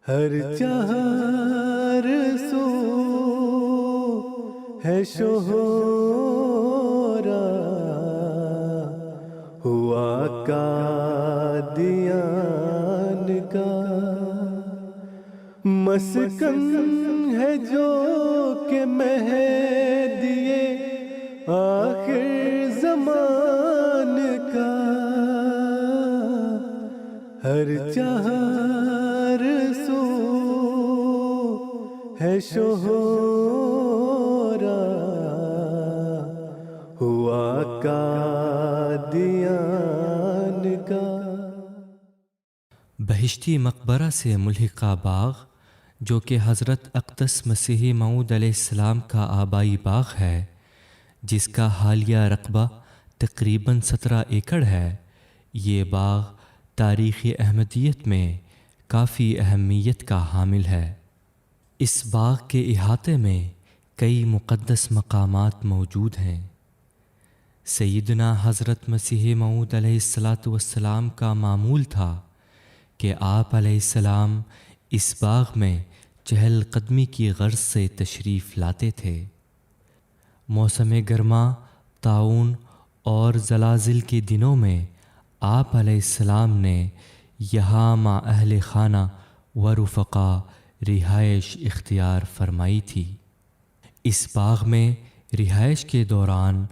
ہر چار سو ہے شہرا، ہوا قادیان کا مسکن ہے جو کہ مہدی آخر زمان کا، ہر چار سو ہے شہرا، ہوا قادیان کا۔ بہشتی مقبرہ سے ملحقہ باغ، جو کہ حضرت اقدس مسیح موعود علیہ السلام کا آبائی باغ ہے، جس کا حالیہ رقبہ تقریباً 17 ایکڑ ہے، یہ باغ تاریخ احمدیت میں کافی اہمیت کا حامل ہے۔ اس باغ کے احاطے میں کئی مقدس مقامات موجود ہیں۔ سیدنا حضرت مسیح موعود علیہ السلام کا معمول تھا کہ آپ علیہ السلام اس باغ میں چہل قدمی کی غرض سے تشریف لاتے تھے۔ موسم گرما، طاعون اور زلازل کے دنوں میں آپ علیہ السلام نے یہاں مع اہل خانہ و رفقا رہائش اختیار فرمائی تھی۔ اس باغ میں رہائش کے دوران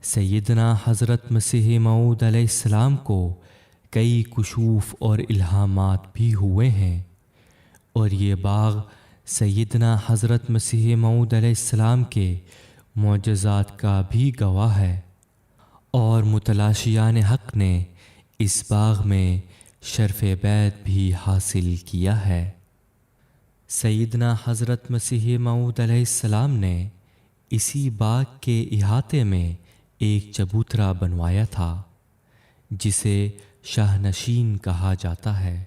سیدنا حضرت مسیح موعود علیہ السلام کو کئی کشوف اور الہامات بھی ہوئے ہیں، اور یہ باغ سیدنا حضرت مسیح موعود علیہ السلام کے معجزات کا بھی گواہ ہے، اور متلاشیان حق نے اس باغ میں شرف بیعت بھی حاصل کیا ہے۔ سیدنا حضرت مسیح موعود علیہ السلام نے اسی باغ کے احاطے میں ایک چبوترا بنوایا تھا، جسے شاہ نشین کہا جاتا ہے۔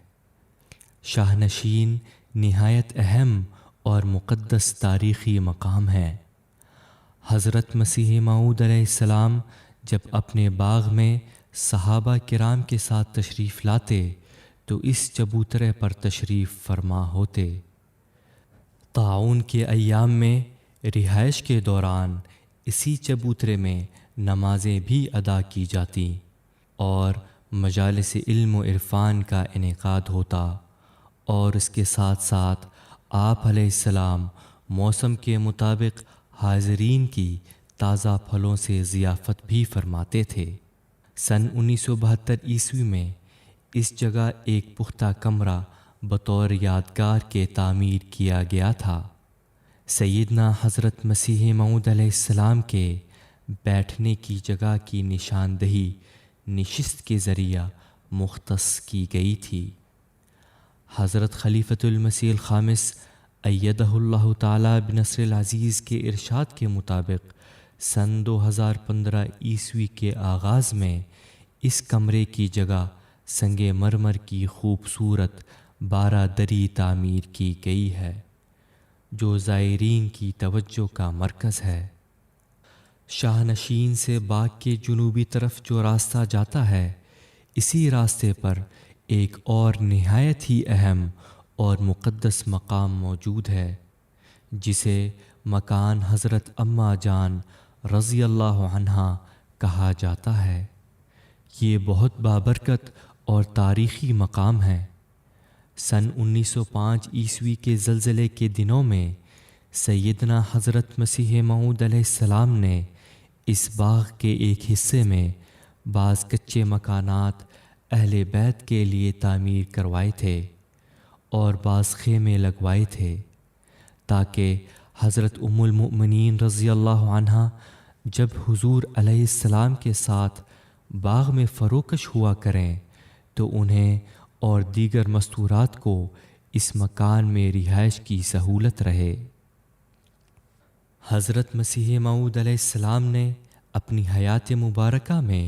شاہ نشین نہایت اہم اور مقدس تاریخی مقام ہے۔ حضرت مسیح موعود علیہ السلام جب اپنے باغ میں صحابہ کرام کے ساتھ تشریف لاتے تو اس چبوترے پر تشریف فرما ہوتے۔ طاعون کے ایام میں رہائش کے دوران اسی چبوترے میں نمازیں بھی ادا کی جاتی اور مجالس علم و عرفان کا انعقاد ہوتا، اور اس کے ساتھ ساتھ آپ علیہ السلام موسم کے مطابق حاضرین کی تازہ پھلوں سے ضیافت بھی فرماتے تھے۔ سن 1972 عیسوی میں اس جگہ ایک پختہ کمرہ بطور یادگار کے تعمیر کیا گیا تھا۔ سیدنا حضرت مسیح موعود علیہ السلام کے بیٹھنے کی جگہ کی نشاندہی نشست کے ذریعہ مختص کی گئی تھی۔ حضرت خلیفۃ المسیح الخامس ایدہ اللہ تعالی بنصر العزیز کے ارشاد کے مطابق سن 2015 عیسوی کے آغاز میں اس کمرے کی جگہ سنگ مرمر کی خوبصورت 12 دری تعمیر کی گئی ہے، جو زائرین کی توجہ کا مرکز ہے۔ شاہ نشین سے باغ کے جنوبی طرف جو راستہ جاتا ہے، اسی راستے پر ایک اور نہایت ہی اہم اور مقدس مقام موجود ہے، جسے مکان حضرت اماں جان رضی اللہ عنہا کہا جاتا ہے۔ یہ بہت بابرکت اور تاریخی مقام ہے۔ سن 1905 عیسوی کے زلزلے کے دنوں میں سیدنا حضرت مسیح موعود علیہ السلام نے اس باغ کے ایک حصے میں بعض کچے مکانات اہل بیت کے لیے تعمیر کروائے تھے اور بعض خیمے لگوائے تھے، تاکہ حضرت ام المؤمنین رضی اللہ عنہا جب حضور علیہ السلام کے ساتھ باغ میں فروکش ہوا کریں تو انہیں اور دیگر مستورات کو اس مکان میں رہائش کی سہولت رہے۔ حضرت مسیح موعود علیہ السلام نے اپنی حیات مبارکہ میں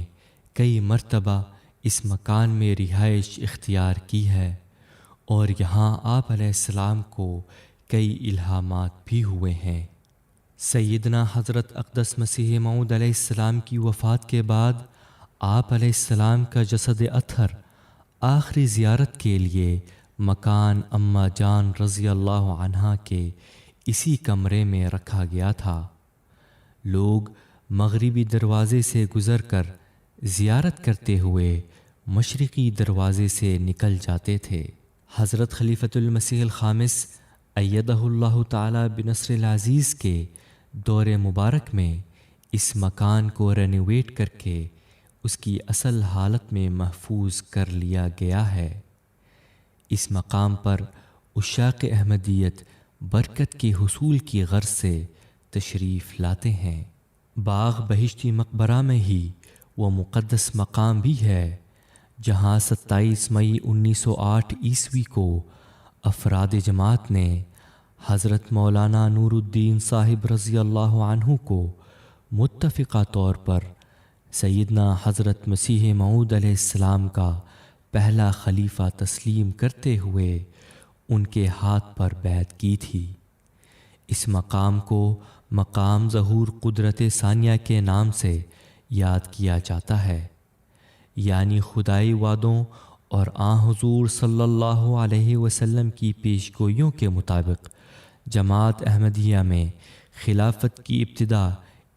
کئی مرتبہ اس مکان میں رہائش اختیار کی ہے، اور یہاں آپ علیہ السلام کو کئی الہامات بھی ہوئے ہیں۔ سیدنا حضرت اقدس مسیح موعود علیہ السلام کی وفات کے بعد آپ علیہ السلام کا جسد اطہر آخری زیارت کے لیے مکان اماں جان رضی اللہ عنہا کے اسی کمرے میں رکھا گیا تھا۔ لوگ مغربی دروازے سے گزر کر زیارت کرتے ہوئے مشرقی دروازے سے نکل جاتے تھے۔ حضرت خلیفۃ المسیح الخامس ایدہ اللہ تعالی بنصر العزیز کے دور مبارک میں اس مکان کو رینوویٹ کر کے اس کی اصل حالت میں محفوظ کر لیا گیا ہے۔ اس مقام پر عشاق احمدیت برکت کے حصول کی غرض سے تشریف لاتے ہیں۔ باغ بہشتی مقبرہ میں ہی وہ مقدس مقام بھی ہے جہاں 27 مئی 1908 عیسوی کو افراد جماعت نے حضرت مولانا نور الدین صاحب رضی اللہ عنہ کو متفقہ طور پر سیدنا حضرت مسیح موعود علیہ السلام کا پہلا خلیفہ تسلیم کرتے ہوئے ان کے ہاتھ پر بیعت کی تھی۔ اس مقام کو مقام ظہور قدرت ثانیہ کے نام سے یاد کیا جاتا ہے، یعنی خدائی وعدوں اور آن حضور صلی اللہ علیہ وسلم کی پیش گوئیوں کے مطابق جماعت احمدیہ میں خلافت کی ابتدا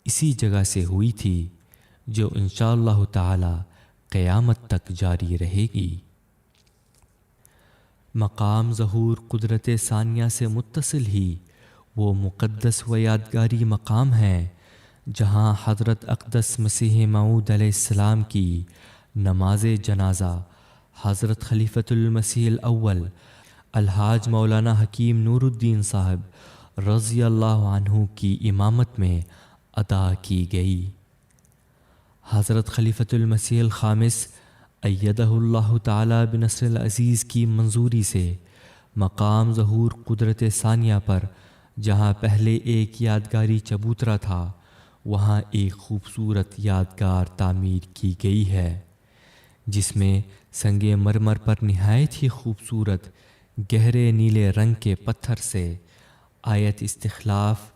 اسی جگہ سے ہوئی تھی جو انشاءاللہ تعالی قیامت تک جاری رہے گی۔ مقام ظہور قدرت ثانیہ سے متصل ہی وہ مقدس و یادگاری مقام ہے جہاں حضرت اقدس مسیح موعود علیہ السلام کی نماز جنازہ حضرت خلیفۃ المسیح الاول الحاج مولانا حکیم نور الدین صاحب رضی اللہ عنہ کی امامت میں ادا کی گئی۔ حضرت خلیفۃ المسیح الخامس ایدہ اللہ تعالی بنصر العزیز کی منظوری سے مقام ظہور قدرت ثانیہ پر جہاں پہلے ایک یادگاری چبوترا تھا وہاں ایک خوبصورت یادگار تعمیر کی گئی ہے جس میں سنگ مرمر پر نہایت ہی خوبصورت گہرے نیلے رنگ کے پتھر سے آیت استخلاف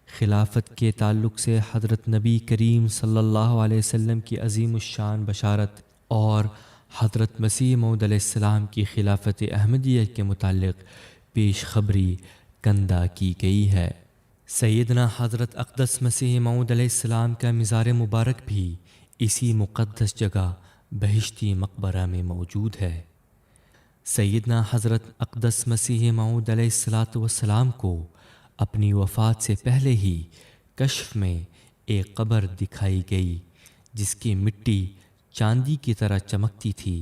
خلافت کے تعلق سے حضرت نبی کریم صلی اللہ علیہ وسلم کی عظیم الشان بشارت اور حضرت مسیح موعود علیہ السلام کی خلافت احمدیہ کے متعلق پیش خبری کندہ کی گئی ہے۔ سیدنا حضرت اقدس مسیح موعود علیہ السلام کا مزار مبارک بھی اسی مقدس جگہ بہشتی مقبرہ میں موجود ہے۔ سیدنا حضرت اقدس مسیح موعود علیہ السلام کو اپنی وفات سے پہلے ہی کشف میں ایک قبر دکھائی گئی جس کی مٹی چاندی کی طرح چمکتی تھی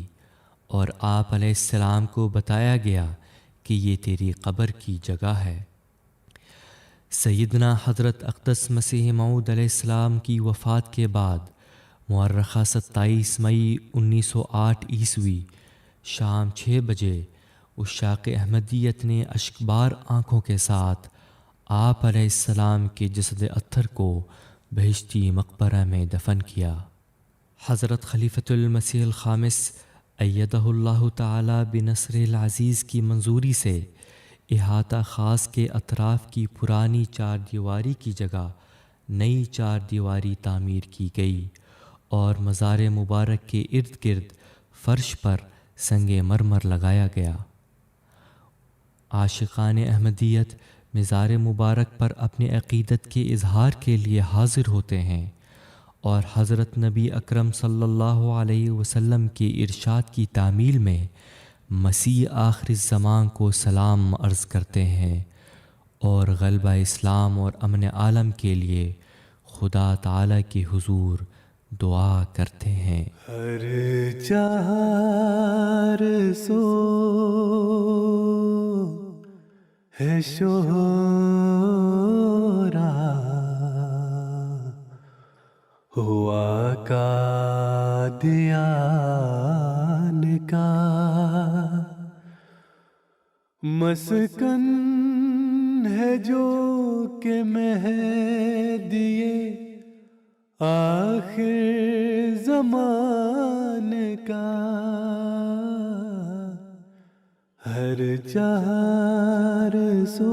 اور آپ علیہ السلام کو بتایا گیا کہ یہ تیری قبر کی جگہ ہے۔ سیدنا حضرت اقدس مسیح موعود علیہ السلام کی وفات کے بعد مورخہ 27 مئی 1908 عیسوی شام 6 بجے عشاق احمدیت نے اشکبار آنکھوں کے ساتھ آپ علیہ السلام کے جسد اطہر کو بہشتی مقبرہ میں دفن کیا۔ حضرت خلیفۃ المسیح الخامس ایدہ اللہ تعالی بنصر العزیز کی منظوری سے احاطہ خاص کے اطراف کی پرانی چار دیواری کی جگہ نئی چار دیواری تعمیر کی گئی اور مزار مبارک کے ارد گرد فرش پر سنگ مرمر لگایا گیا۔ عاشقان احمدیت مزار مبارک پر اپنے عقیدت کے اظہار کے لیے حاضر ہوتے ہیں اور حضرت نبی اکرم صلی اللہ علیہ وسلم کے ارشاد کی تعمیل میں مسیح آخر الزمان کو سلام عرض کرتے ہیں اور غلبہ اسلام اور امن عالم کے لیے خدا تعالی کے حضور دعا کرتے ہیں۔ ہر چار سو ہے شہرا ہوا قادیان کا مسکن ہے جو کہ مہدی آخر زمان کا ہر چار سو